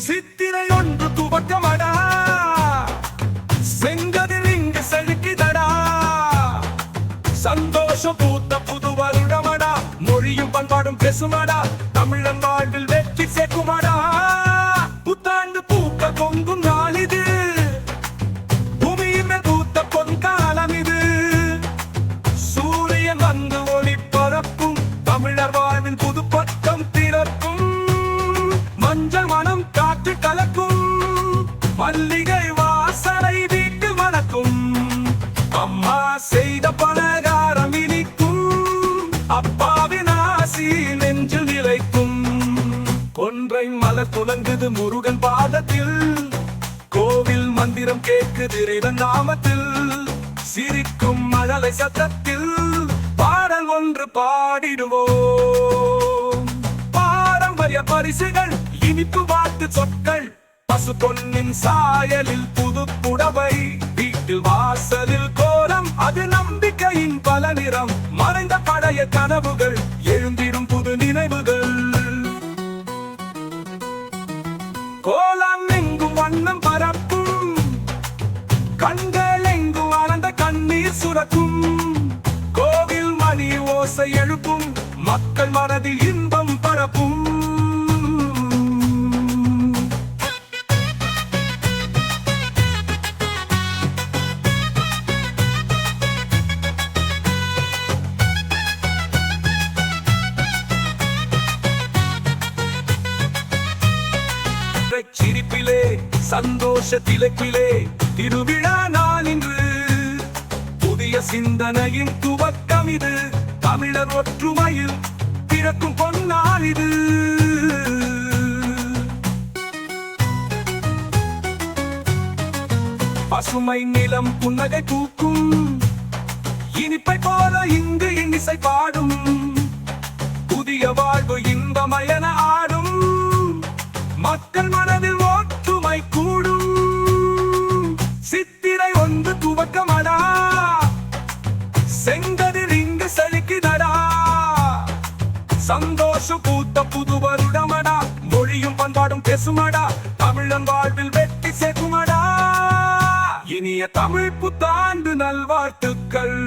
சித்திரை ஒன்று துவக்கமடா, செங்கதில் இங்கு செழிக்குதடா. சந்தோஷம் பூத்த புது வருடமடா, மொழியும் பண்பாடும் பேசுமடா, தமிழன் வாழ்வில் வெற்றி சேர்க்குமடா. புத்தாண்டு பூக்க பொங்கும் நாள் இது, பூமியுமே பூத்த பொன்காலம் இது. சூரியன் வந்து ஒளி பரப்பும், தமிழர் வாழ்வில் புது பக்கம் திறக்கும். மஞ்சள் மனம் காற்று கலக்கும், மல்லிகை வாசனை வீட்டு மணக்கும். அம்மா செய்த பலகாரம் இனிக்கும், அப்பாவின் ஆசி நெஞ்சில் நிலைக்கும். கொன்றை மலர் துலங்குது முருகன் பாதத்தில், கோவில் மந்திரம் கேட்குது இறைவன் நாமத்தில். சிரிக்கும் மழலை சத்தத்தில் பாடல் ஒன்று பாடிடுவோம். பாரம்பரிய பரிசுகள், இனிப்பு வாழ்த்து சொற்கள், பசு பொன்னின் சாயலில் புது புடவை, வீட்டில் வாசலில் கோலம், அது நம்பிக்கையின் பல நிறம். மறைந்த பழைய கனவுகள், எழுந்திடும் புது நினைவுகள். கோலம் எங்கும் வண்ணம் பரப்பும், கண்கள் எங்கும் ஆனந்த கண்ணீர் சுரக்கும். கோவில் மணி ஓசை எழுப்பும், மக்கள் மனதில் இன்பம் பரப்பும். சிரிப்பிலே சந்தோஷ திளைப்பிலே திருவிழா நாள் இன்று. புதிய சிந்தனையின் துவக்கம் இது, தமிழர் ஒற்றுமையில் பிறக்கும் பொன்னாள் இது. பசுமை நிலம் புன்னகை பூக்கும், இனிப்பை போல இங்கு இன்னிசை பாடும். புதிய வாழ்வு இன்பமயன ஆடும், மக்கள் மனதில் ஒற்றுமை கூடும். சித்திரை ஒன்று துவக்கமடா, செங்கதில் இங்கு செழிக்குதடா. சந்தோஷம் பூத்த புது வருடமடா, மொழியும் பண்பாடும் பேசுமடா, தமிழன் வாழ்வில் வெற்றி சேர்க்குமடா. இனிய தமிழ் புத்தாண்டு நல்வாழ்த்துக்கள்.